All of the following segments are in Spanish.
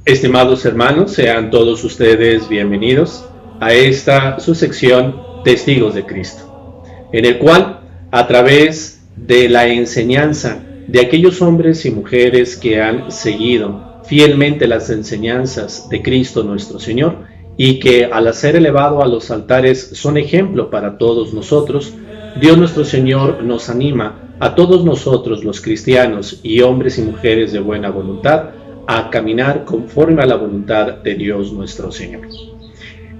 Estimados hermanos, sean todos ustedes bienvenidos a esta su sección Testigos de Cristo, en el cual, a través de la enseñanza de aquellos hombres y mujeres que han seguido fielmente las enseñanzas de Cristo nuestro Señor y que al ser elevado a los altares son ejemplo para todos nosotros, Dios nuestro Señor nos anima a todos nosotros los cristianos y hombres y mujeres de buena voluntad a caminar conforme a la voluntad de Dios nuestro Señor.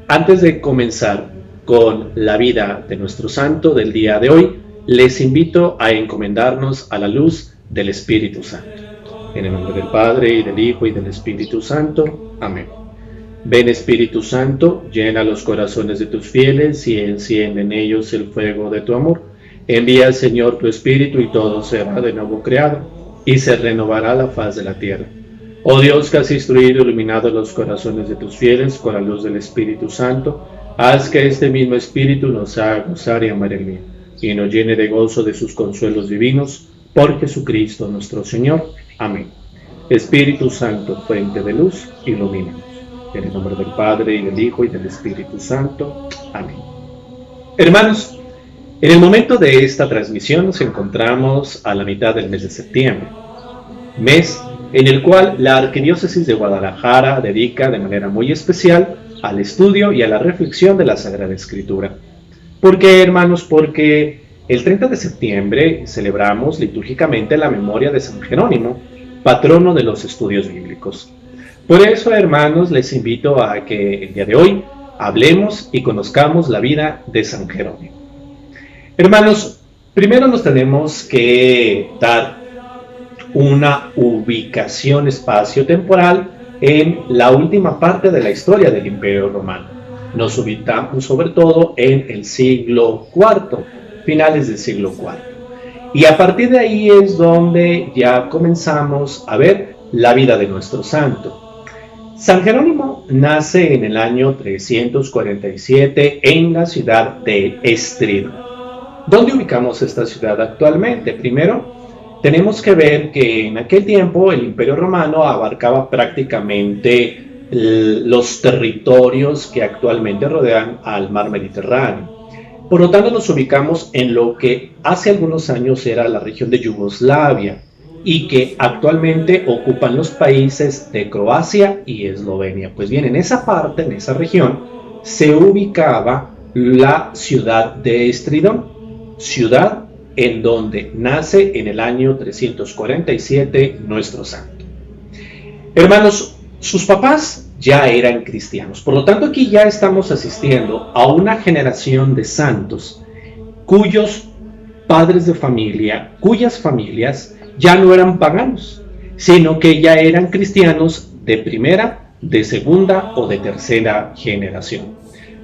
Antes de comenzar con la vida de nuestro santo del día de hoy, les invito a encomendarnos a la luz del Espíritu Santo. En el nombre del Padre, y del Hijo, y del Espíritu Santo. Amén. Ven, Espíritu Santo, llena los corazones de tus fieles y enciende en ellos el fuego de tu amor. Envía, Señor, tu Espíritu y todo será de nuevo creado, y se renovará la faz de la tierra. Oh Dios, que has instruido y iluminado los corazones de tus fieles con la luz del Espíritu Santo, haz que este mismo Espíritu nos haga gozar y amar el bien, y nos llene de gozo de sus consuelos divinos, por Jesucristo nuestro Señor. Amén. Espíritu Santo, fuente de luz, ilumínanos. En el nombre del Padre, y del Hijo, y del Espíritu Santo. Amén. Hermanos, en el momento de esta transmisión nos encontramos a la mitad del mes de septiembre, mes en el cual la Arquidiócesis de Guadalajara dedica de manera muy especial al estudio y a la reflexión de la Sagrada Escritura. ¿Por qué, hermanos? Porque el 30 de septiembre celebramos litúrgicamente la memoria de San Jerónimo, patrono de los estudios bíblicos. Por eso, hermanos, les invito a que el día de hoy hablemos y conozcamos la vida de San Jerónimo. Hermanos, primero nos tenemos que dar una ubicación espacio-temporal en la última parte de la historia del Imperio Romano. Nos ubicamos sobre todo en el siglo IV, finales del siglo IV. Y a partir de ahí es donde ya comenzamos a ver la vida de nuestro santo. San Jerónimo nace en el año 347 en la ciudad de Estridón. ¿Dónde ubicamos esta ciudad actualmente? Primero, tenemos que ver que en aquel tiempo el Imperio Romano abarcaba prácticamente los territorios que actualmente rodean al mar Mediterráneo. Por lo tanto, nos ubicamos en lo que hace algunos años era la región de Yugoslavia y que actualmente ocupan los países de Croacia y Eslovenia. Pues bien, en esa parte, en esa región, se ubicaba la ciudad de Estridón, ciudad en donde nace en el año 347 nuestro santo. Hermanos, sus papás ya eran cristianos, por lo tanto aquí ya estamos asistiendo a una generación de santos cuyos padres de familia, cuyas familias ya no eran paganos, sino que ya eran cristianos de primera, de segunda o de tercera generación.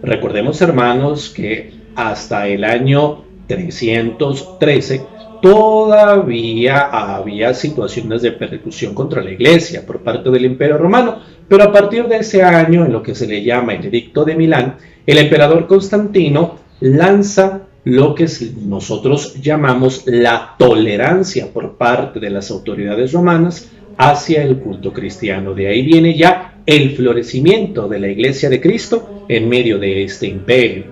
Recordemos, hermanos, que hasta el año 313 todavía había situaciones de persecución contra la Iglesia por parte del Imperio Romano, pero a partir de ese año, en lo que se le llama el Edicto de Milán, el emperador Constantino lanza lo que nosotros llamamos la tolerancia por parte de las autoridades romanas hacia el culto cristiano. De ahí viene ya el florecimiento de la Iglesia de Cristo en medio de este imperio.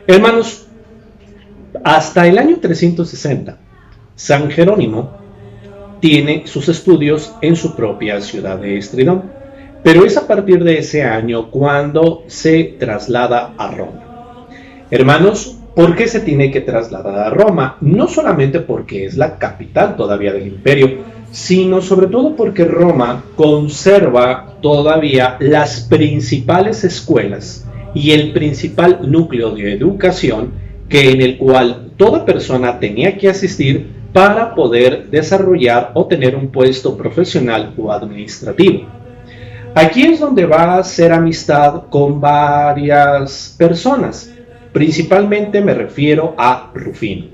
Hermanos, hasta el año 360, San Jerónimo tiene sus estudios en su propia ciudad de Estridón, pero es a partir de ese año cuando se traslada a Roma. Hermanos, ¿por qué se tiene que trasladar a Roma? No solamente porque es la capital todavía del imperio, sino sobre todo porque Roma conserva todavía las principales escuelas y el principal núcleo de educación en el cual toda persona tenía que asistir para poder desarrollar o tener un puesto profesional o administrativo. Aquí es donde va a hacer amistad con varias personas, principalmente me refiero a Rufino.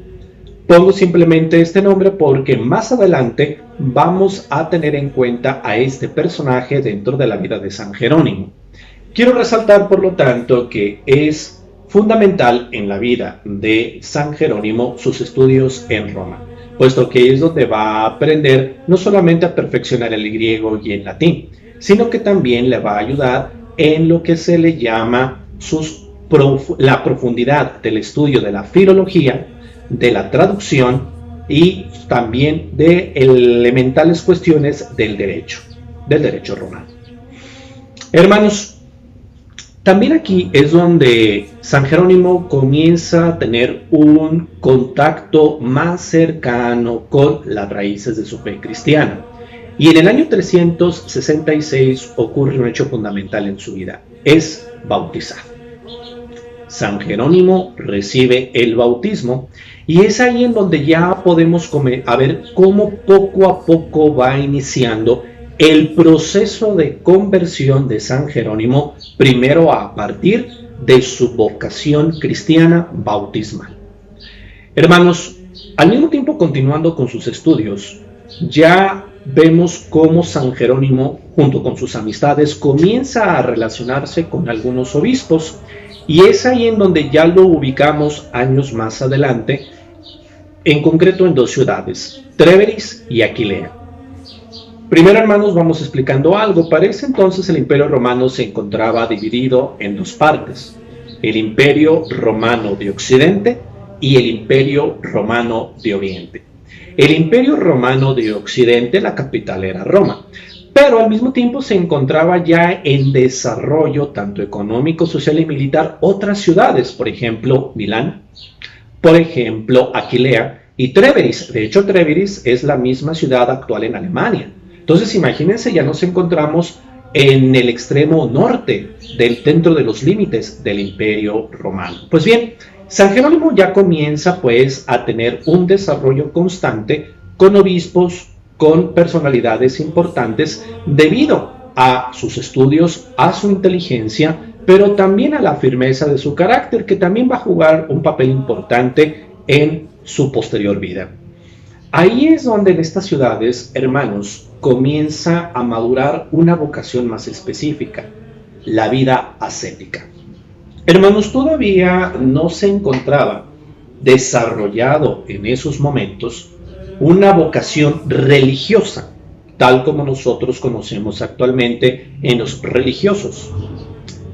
Pongo simplemente este nombre porque más adelante vamos a tener en cuenta a este personaje dentro de la vida de San Jerónimo. Quiero resaltar, por lo tanto, que es fundamental en la vida de San Jerónimo sus estudios en Roma, puesto que es donde va a aprender no solamente a perfeccionar el griego y el latín, sino que también le va a ayudar en lo que se le llama la profundidad del estudio de la filología, de la traducción y también de elementales cuestiones del derecho romano. Hermanos, también aquí es donde San Jerónimo comienza a tener un contacto más cercano con las raíces de su fe cristiana. Y en el año 366 ocurre un hecho fundamental en su vida: es bautizado. San Jerónimo recibe el bautismo y es ahí en donde ya podemos ver cómo poco a poco va iniciando el proceso de conversión de San Jerónimo, primero a partir de su vocación cristiana bautismal. Hermanos, al mismo tiempo continuando con sus estudios, ya vemos cómo San Jerónimo, junto con sus amistades, comienza a relacionarse con algunos obispos, y es ahí en donde ya lo ubicamos años más adelante, en concreto en dos ciudades, Tréveris y Aquilea. Primero, hermanos, vamos explicando algo. Para ese entonces el Imperio Romano se encontraba dividido en dos partes: el Imperio Romano de Occidente y el Imperio Romano de Oriente. El Imperio Romano de Occidente, la capital era Roma, pero al mismo tiempo se encontraba ya en desarrollo tanto económico, social y militar otras ciudades, por ejemplo Milán, por ejemplo Aquilea y Tréveris. De hecho, Tréveris es la misma ciudad actual en Alemania. Entonces, imagínense, ya nos encontramos en el extremo norte, dentro de los límites del Imperio Romano. Pues bien, San Jerónimo ya comienza pues a tener un desarrollo constante con obispos, con personalidades importantes, debido a sus estudios, a su inteligencia, pero también a la firmeza de su carácter, que también va a jugar un papel importante en su posterior vida. Ahí es donde en estas ciudades, hermanos, comienza a madurar una vocación más específica: la vida ascética. Hermanos, todavía no se encontraba desarrollado en esos momentos una vocación religiosa, tal como nosotros conocemos actualmente en los religiosos,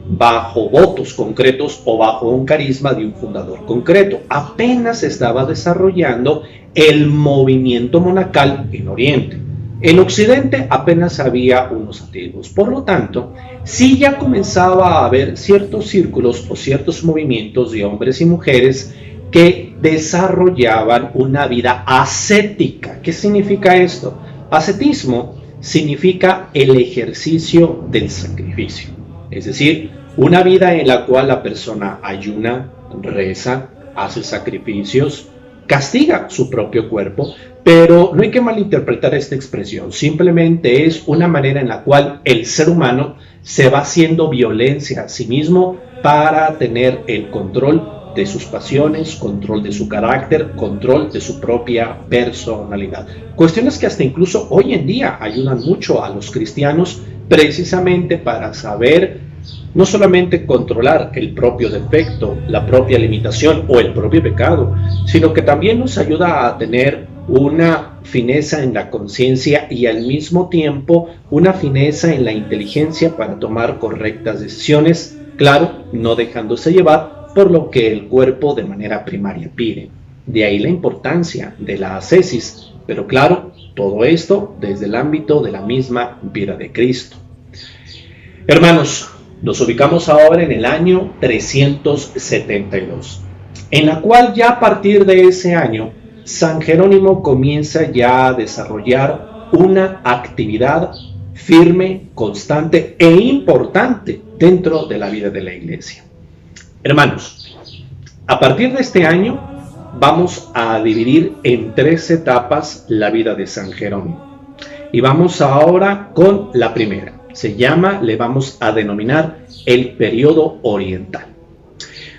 bajo votos concretos o bajo un carisma de un fundador concreto. Apenas se estaba desarrollando el movimiento monacal en Oriente. En Occidente apenas había unos antiguos. Por lo tanto, sí ya comenzaba a haber ciertos círculos o ciertos movimientos de hombres y mujeres que desarrollaban una vida ascética. ¿Qué significa esto? Ascetismo significa el ejercicio del sacrificio. Es decir, una vida en la cual la persona ayuna, reza, hace sacrificios, castiga su propio cuerpo, pero no hay que malinterpretar esta expresión. Simplemente es una manera en la cual el ser humano se va haciendo violencia a sí mismo para tener el control de sus pasiones, control de su carácter, control de su propia personalidad. Cuestiones que hasta incluso hoy en día ayudan mucho a los cristianos, precisamente para saber no solamente controlar el propio defecto, la propia limitación o el propio pecado, sino que también nos ayuda a tener una fineza en la conciencia y al mismo tiempo una fineza en la inteligencia para tomar correctas decisiones, claro, no dejándose llevar por lo que el cuerpo de manera primaria pide. De ahí la importancia de la ascesis, pero claro, todo esto desde el ámbito de la misma vida de Cristo. Hermanos, nos ubicamos ahora en el año 372, en la cual ya a partir de ese año, San Jerónimo comienza ya a desarrollar una actividad firme, constante e importante dentro de la vida de la Iglesia. Hermanos, a partir de este año vamos a dividir en 3 etapas la vida de San Jerónimo. Y vamos ahora con la primera. Le vamos a denominar el periodo oriental.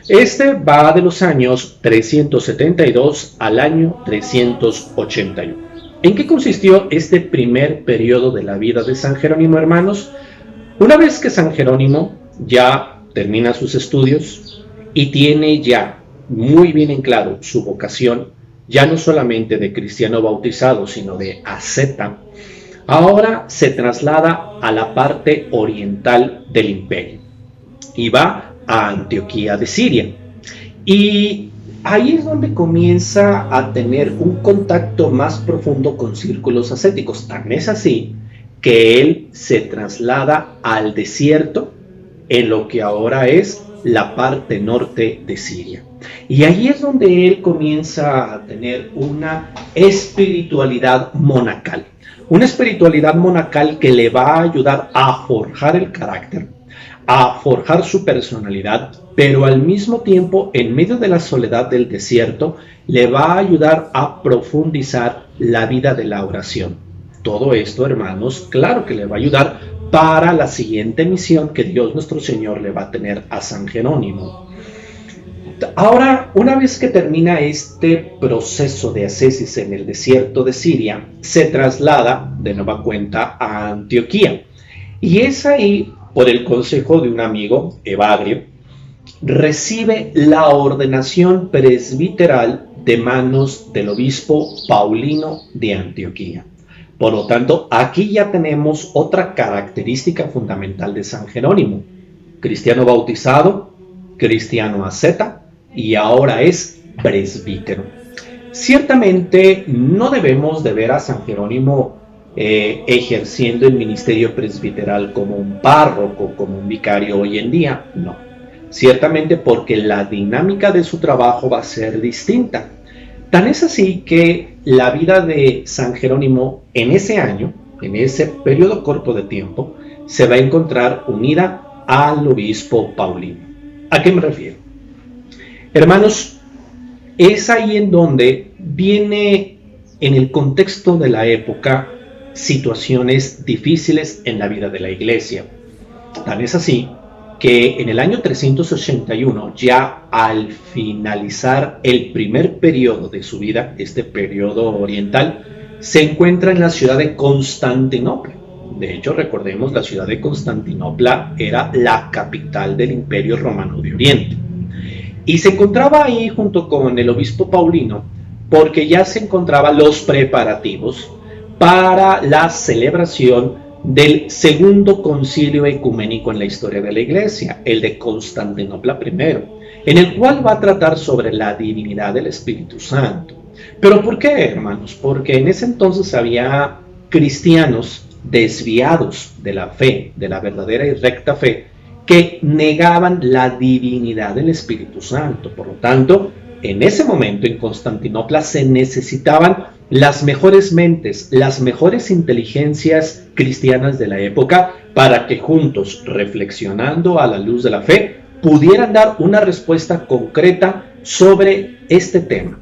Este va de los años 372 al año 381. ¿En qué consistió este primer periodo de la vida de San Jerónimo, hermanos? Una vez que San Jerónimo ya termina sus estudios y tiene ya muy bien en claro su vocación, ya no solamente de cristiano bautizado, sino de asceta, Ahora se traslada a la parte oriental del imperio y va a Antioquía de Siria. Y ahí es donde comienza a tener un contacto más profundo con círculos ascéticos. Tan es así que él se traslada al desierto en lo que ahora es la parte norte de Siria. Y ahí es donde él comienza a tener una espiritualidad monacal. Una espiritualidad monacal que le va a ayudar a forjar el carácter, a forjar su personalidad, pero al mismo tiempo, en medio de la soledad del desierto, le va a ayudar a profundizar la vida de la oración. Todo esto, hermanos, claro que le va a ayudar para la siguiente misión que Dios nuestro Señor le va a tener a San Jerónimo. Ahora, una vez que termina este proceso de ascesis en el desierto de Siria, se traslada de nueva cuenta a Antioquía. Y es ahí, por el consejo de un amigo, Evagrio, recibe la ordenación presbiteral de manos del obispo Paulino de Antioquía. Por lo tanto, aquí ya tenemos otra característica fundamental de San Jerónimo: cristiano bautizado, cristiano asceta y ahora es presbítero. Ciertamente no debemos de ver a San Jerónimo ejerciendo el ministerio presbiteral como un párroco, como un vicario hoy en día, no. Ciertamente porque la dinámica de su trabajo va a ser distinta. Tan es así que la vida de San Jerónimo en ese año, en ese periodo corto de tiempo, se va a encontrar unida al obispo Paulino. ¿A qué me refiero? Hermanos, es ahí en donde viene en el contexto de la época situaciones difíciles en la vida de la iglesia. Tan es así que en el año 381, ya al finalizar el primer periodo de su vida, este periodo oriental, se encuentra en la ciudad de Constantinopla. De hecho, recordemos, la ciudad de Constantinopla era la capital del Imperio Romano de Oriente. Y se encontraba ahí junto con el obispo Paulino porque ya se encontraban los preparativos para la celebración del segundo concilio ecuménico en la historia de la Iglesia, el de Constantinopla I, en el cual va a tratar sobre la divinidad del Espíritu Santo. ¿Pero por qué, hermanos? Porque en ese entonces había cristianos desviados de la fe, de la verdadera y recta fe, que negaban la divinidad del Espíritu Santo. Por lo tanto, en ese momento en Constantinopla se necesitaban las mejores mentes, las mejores inteligencias cristianas de la época para que juntos, reflexionando a la luz de la fe, pudieran dar una respuesta concreta sobre este tema.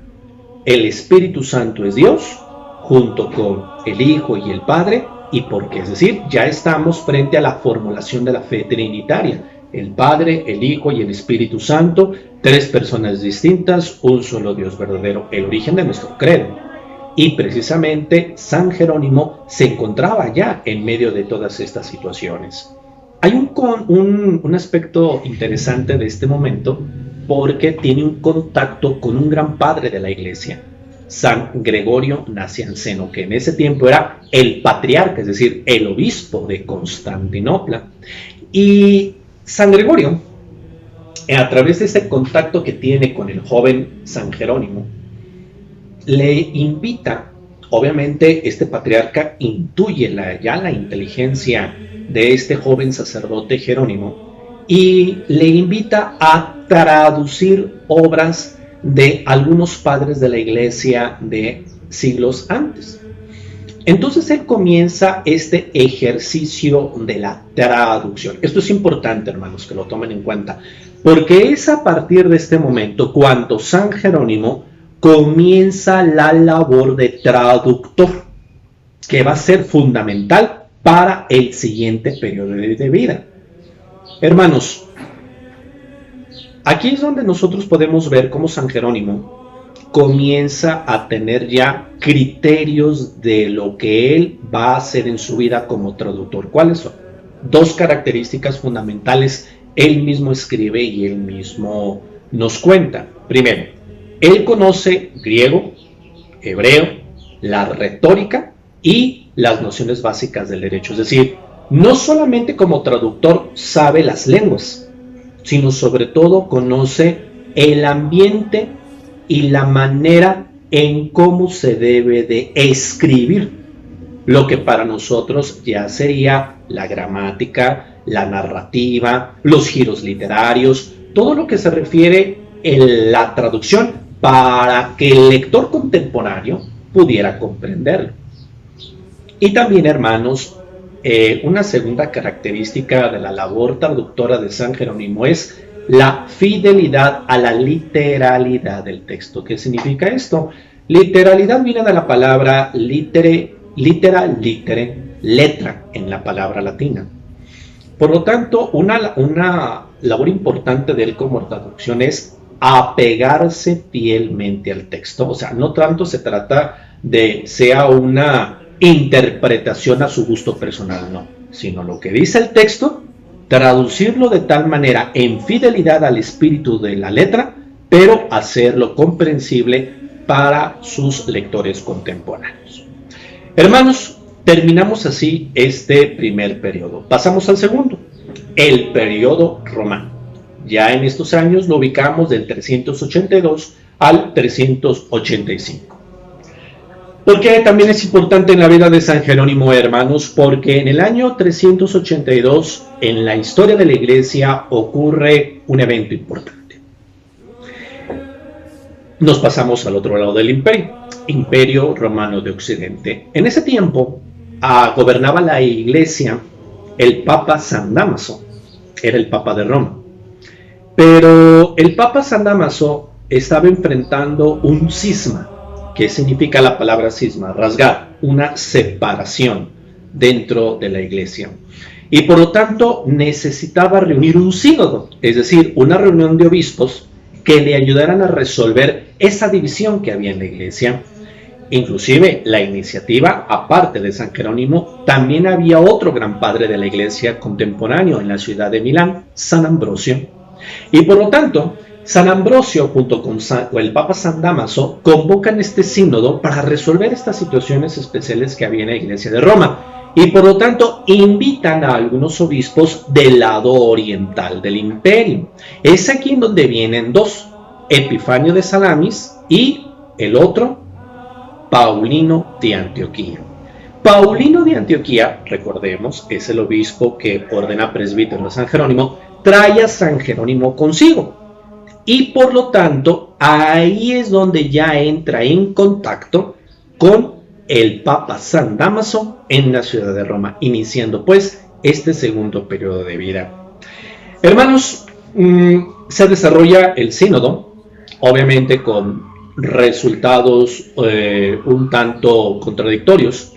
El Espíritu Santo es Dios, junto con el Hijo y el Padre, y porque, es decir, ya estamos frente a la formulación de la fe trinitaria: el Padre, el Hijo y el Espíritu Santo, tres personas distintas, un solo Dios verdadero, el origen de nuestro credo. Y precisamente San Jerónimo se encontraba ya en medio de todas estas situaciones. Hay un aspecto interesante de este momento, porque tiene un contacto con un gran padre de la iglesia, San Gregorio Nacianceno, que en ese tiempo era el patriarca, es decir, el obispo de Constantinopla. Y San Gregorio, a través de ese contacto que tiene con el joven San Jerónimo, le invita, obviamente este patriarca intuye ya la inteligencia de este joven sacerdote Jerónimo, y le invita a traducir obras de algunos padres de la iglesia de siglos antes. Entonces él comienza este ejercicio de la traducción. Esto es importante, hermanos, que lo tomen en cuenta, porque es a partir de este momento cuando San Jerónimo comienza la labor de traductor, que va a ser fundamental para el siguiente periodo de vida. Hermanos, aquí es donde nosotros podemos ver cómo San Jerónimo comienza a tener ya criterios de lo que él va a hacer en su vida como traductor. ¿Cuáles son? Dos características fundamentales él mismo escribe y él mismo nos cuenta. Primero, él conoce griego, hebreo, la retórica y las nociones básicas del derecho. Es decir, no solamente como traductor sabe las lenguas, sino sobre todo conoce el ambiente y la manera en cómo se debe de escribir, lo que para nosotros ya sería la gramática, la narrativa, los giros literarios, todo lo que se refiere en la traducción para que el lector contemporáneo pudiera comprenderlo. Y también, hermanos, una segunda característica de la labor traductora de San Jerónimo es la fidelidad a la literalidad del texto. ¿Qué significa esto? Literalidad viene de la palabra litere, letra en la palabra latina. Por lo tanto, una labor importante de él como traducción es apegarse fielmente al texto. O sea, no tanto se trata de sea una interpretación a su gusto personal, no, sino lo que dice el texto, traducirlo de tal manera en fidelidad al espíritu de la letra, pero hacerlo comprensible para sus lectores contemporáneos. Hermanos, terminamos así este primer periodo. Pasamos al segundo, el periodo romano. Ya en estos años lo ubicamos del 382 al 385. Porque también es importante en la vida de San Jerónimo, hermanos, porque en el año 382, en la historia de la Iglesia, ocurre un evento importante. Nos pasamos al otro lado del Imperio Romano de Occidente. En ese tiempo gobernaba la Iglesia el Papa San Dámaso, era el Papa de Roma. Pero el Papa San Dámaso estaba enfrentando un cisma. ¿Qué significa la palabra cisma? Rasgar, una separación dentro de la Iglesia. Y por lo tanto necesitaba reunir un sínodo, es decir, una reunión de obispos que le ayudaran a resolver esa división que había en la Iglesia. Inclusive la iniciativa, aparte de San Jerónimo, también había otro gran padre de la Iglesia contemporáneo en la ciudad de Milán, San Ambrosio. Y por lo tanto, San Ambrosio junto con el Papa San Dámaso convocan este sínodo para resolver estas situaciones especiales que había en la Iglesia de Roma y por lo tanto invitan a algunos obispos del lado oriental del imperio. Es aquí en donde vienen dos, Epifanio de Salamis y el otro, Paulino de Antioquía. Paulino de Antioquía, recordemos, es el obispo que ordena presbítero a San Jerónimo, trae a San Jerónimo consigo. Y por lo tanto, ahí es donde ya entra en contacto con el Papa San Dámaso en la ciudad de Roma, iniciando pues este segundo periodo de vida. Hermanos, se desarrolla el sínodo, obviamente con resultados un tanto contradictorios,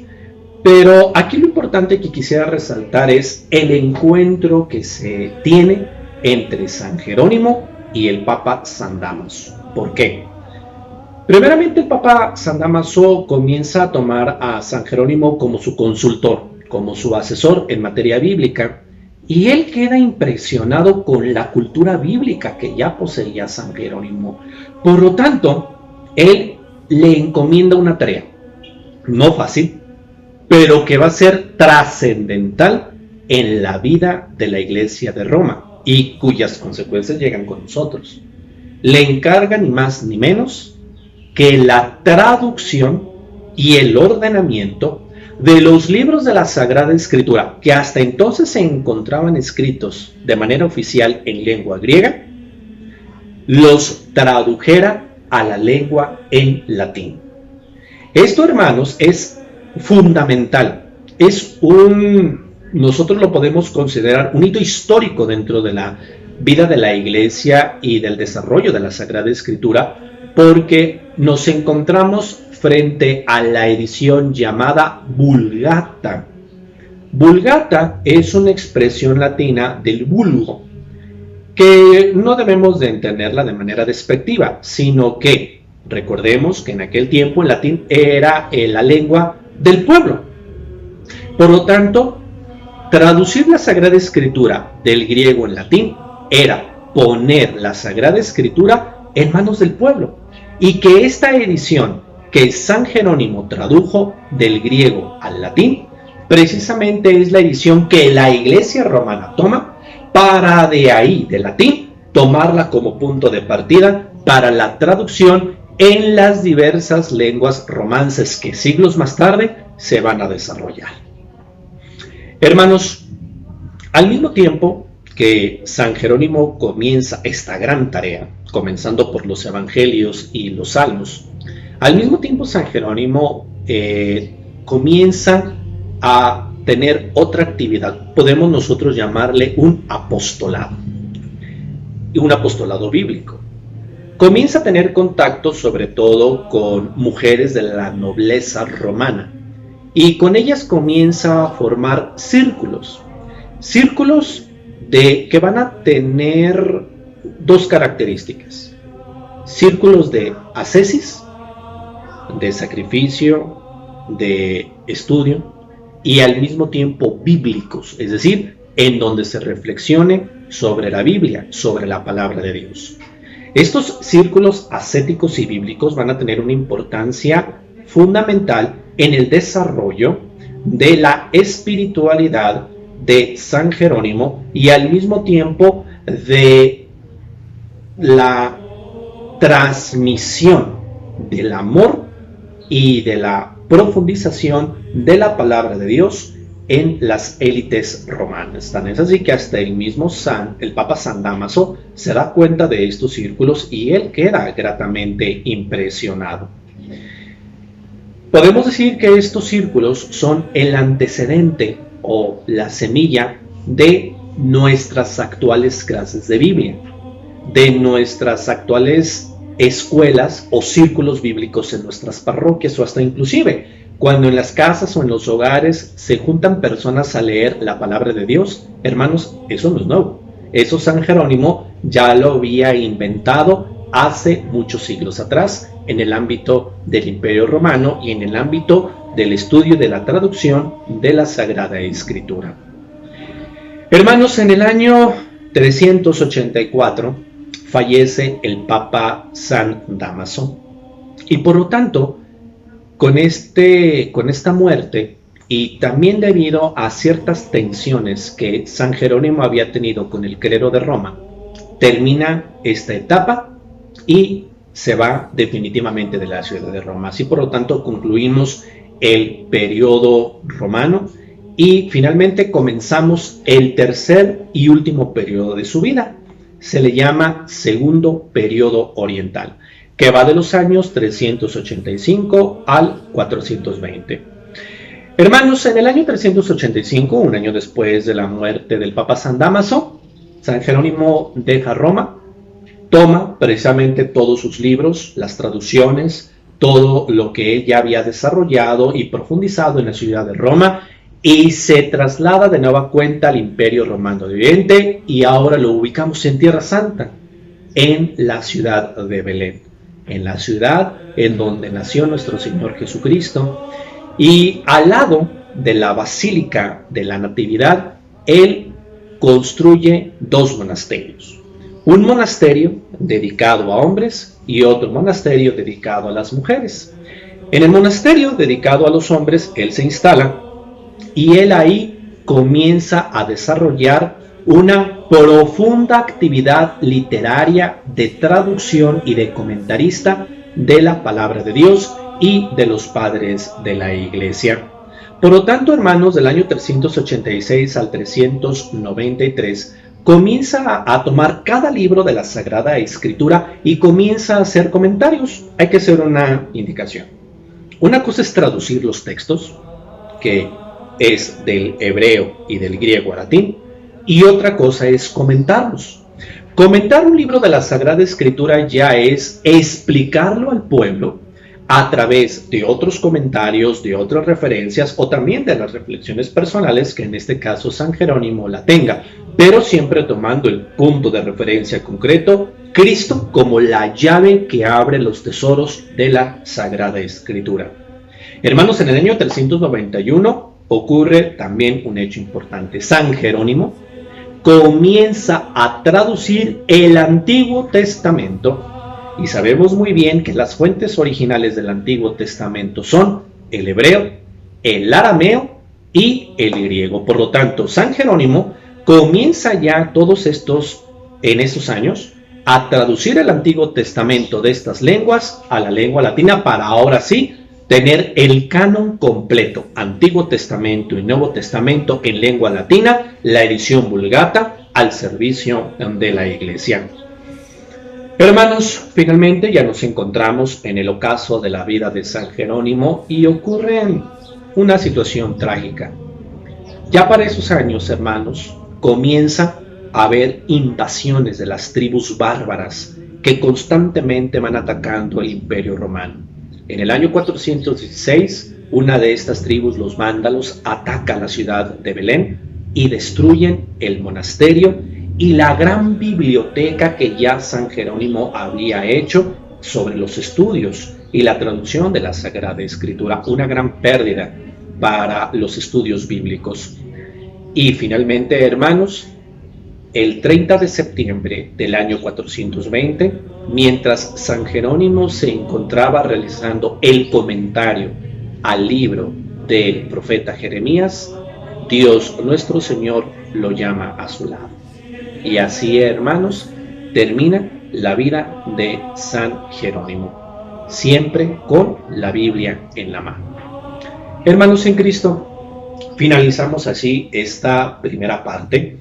pero aquí lo importante que quisiera resaltar es el encuentro que se tiene entre San Jerónimo y el Papa San Dámaso. ¿Por qué? Primeramente, el Papa San Dámaso comienza a tomar a San Jerónimo como su consultor, como su asesor en materia bíblica, y él queda impresionado con la cultura bíblica que ya poseía San Jerónimo. Por lo tanto, él le encomienda una tarea, no fácil, pero que va a ser trascendental en la vida de la Iglesia de Roma y cuyas consecuencias llegan con nosotros. Le encarga ni más ni menos que la traducción y el ordenamiento de los libros de la Sagrada Escritura, que hasta entonces se encontraban escritos de manera oficial en lengua griega, los tradujera a la lengua en latín. Esto, hermanos, es fundamental. Nosotros lo podemos considerar un hito histórico dentro de la vida de la Iglesia y del desarrollo de la Sagrada Escritura, porque nos encontramos frente a la edición llamada Vulgata. Vulgata es una expresión latina del vulgo, que no debemos de entenderla de manera despectiva, sino que recordemos que en aquel tiempo el latín era la lengua del pueblo. Por lo tanto, traducir la Sagrada Escritura del griego en latín era poner la Sagrada Escritura en manos del pueblo y que esta edición que San Jerónimo tradujo del griego al latín, precisamente es la edición que la Iglesia romana toma para de ahí, del latín, tomarla como punto de partida para la traducción en las diversas lenguas romances que siglos más tarde se van a desarrollar. Hermanos, al mismo tiempo que San Jerónimo comienza esta gran tarea, comenzando por los evangelios y los salmos, al mismo tiempo San Jerónimo comienza a tener otra actividad, podemos nosotros llamarle un apostolado bíblico. Comienza a tener contacto sobre todo con mujeres de la nobleza romana y con ellas comienza a formar círculos que van a tener dos características: círculos de ascesis, de sacrificio, de estudio, y al mismo tiempo bíblicos, es decir, en donde se reflexione sobre la Biblia, sobre la palabra de Dios. Estos círculos ascéticos y bíblicos van a tener una importancia fundamental en el desarrollo de la espiritualidad de San Jerónimo y al mismo tiempo de la transmisión del amor y de la profundización de la palabra de Dios en las élites romanas. Tan es así que hasta el mismo el Papa San Dámaso se da cuenta de estos círculos y él queda gratamente impresionado. Podemos decir que estos círculos son el antecedente o la semilla de nuestras actuales clases de Biblia, de nuestras actuales escuelas o círculos bíblicos en nuestras parroquias, o hasta inclusive cuando en las casas o en los hogares se juntan personas a leer la palabra de Dios. Hermanos, eso no es nuevo. Eso San Jerónimo ya lo había inventado hace muchos siglos atrás en el ámbito del Imperio Romano y en el ámbito del estudio de la traducción de la Sagrada Escritura. Hermanos, en el año 384 fallece el Papa San Dámaso y por lo tanto con esta muerte y también debido a ciertas tensiones que San Jerónimo había tenido con el clero de Roma, termina esta etapa y se va definitivamente de la ciudad de Roma. Así por lo tanto concluimos el periodo romano y finalmente comenzamos el tercer y último periodo de su vida. Se le llama segundo periodo oriental, que va de los años 385 al 420. Hermanos, en el año 385, un año después de la muerte del Papa San Dámaso, San Jerónimo deja Roma, toma precisamente todos sus libros, las traducciones, todo lo que él ya había desarrollado y profundizado en la ciudad de Roma, y se traslada de nueva cuenta al Imperio Romano de Oriente, y ahora lo ubicamos en Tierra Santa, en la ciudad de Belén, en la ciudad en donde nació nuestro Señor Jesucristo, y al lado de la Basílica de la Natividad, él construye dos monasterios. Un monasterio dedicado a hombres y otro monasterio dedicado a las mujeres. En el monasterio dedicado a los hombres, él se instala y él ahí comienza a desarrollar una profunda actividad literaria de traducción y de comentarista de la palabra de Dios y de los padres de la Iglesia. Por lo tanto, hermanos, del año 386 al 393, comienza a tomar cada libro de la Sagrada Escritura y comienza a hacer comentarios. Hay que hacer una indicación. Una cosa es traducir los textos, que es del hebreo y del griego a latín, y otra cosa es comentarlos. Comentar un libro de la Sagrada Escritura ya es explicarlo al pueblo a través de otros comentarios, de otras referencias o también de las reflexiones personales que en este caso San Jerónimo la tenga, pero siempre tomando el punto de referencia concreto, Cristo como la llave que abre los tesoros de la Sagrada Escritura. Hermanos, en el año 391 ocurre también un hecho importante. San Jerónimo comienza a traducir el Antiguo Testamento Y sabemos muy bien que las fuentes originales del Antiguo Testamento son el hebreo, el arameo y el griego. Por lo tanto, San Jerónimo comienza ya en estos años a traducir el Antiguo Testamento de estas lenguas a la lengua latina para ahora sí tener el canon completo, Antiguo Testamento y Nuevo Testamento en lengua latina, la edición Vulgata al servicio de la Iglesia. Hermanos, finalmente ya nos encontramos en el ocaso de la vida de San Jerónimo y ocurre una situación trágica. Ya para esos años, hermanos, comienza a haber invasiones de las tribus bárbaras que constantemente van atacando el Imperio Romano. En el año 416, una de estas tribus, los vándalos, ataca la ciudad de Belén y destruyen el monasterio y la gran biblioteca que ya San Jerónimo había hecho sobre los estudios y la traducción de la Sagrada Escritura, una gran pérdida para los estudios bíblicos. Y finalmente, hermanos, el 30 de septiembre del año 420, mientras San Jerónimo se encontraba realizando el comentario al libro del profeta Jeremías, Dios nuestro Señor lo llama a su lado. Y así, hermanos, termina la vida de San Jerónimo, siempre con la Biblia en la mano. Hermanos en Cristo, finalizamos así esta primera parte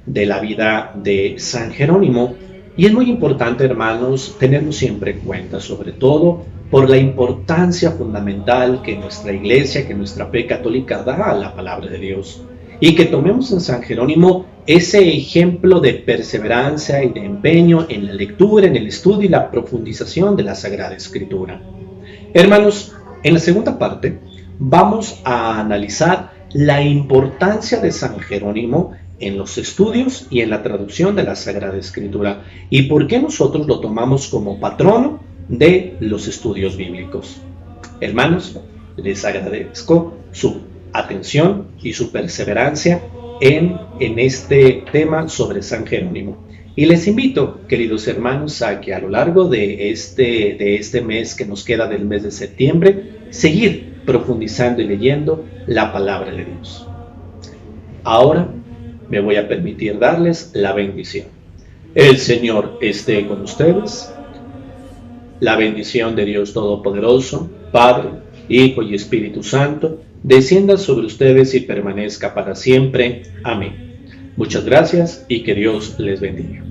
de la vida de San Jerónimo, y es muy importante, hermanos, tenerlo siempre en cuenta, sobre todo por la importancia fundamental que nuestra Iglesia, que nuestra fe católica da a la palabra de Dios, y que tomemos en San Jerónimo ese ejemplo de perseverancia y de empeño en la lectura, en el estudio y la profundización de la Sagrada Escritura. Hermanos, en la segunda parte vamos a analizar la importancia de San Jerónimo en los estudios y en la traducción de la Sagrada Escritura y por qué nosotros lo tomamos como patrono de los estudios bíblicos. Hermanos, les agradezco su atención y su perseverancia en este tema sobre San Jerónimo. Y les invito, queridos hermanos, a que a lo largo de este mes que nos queda del mes de septiembre, seguir profundizando y leyendo la palabra de Dios. Ahora me voy a permitir darles la bendición. El Señor esté con ustedes. La bendición de Dios Todopoderoso, Padre, Hijo y Espíritu Santo, descienda sobre ustedes y permanezca para siempre. Amén. Muchas gracias y que Dios les bendiga.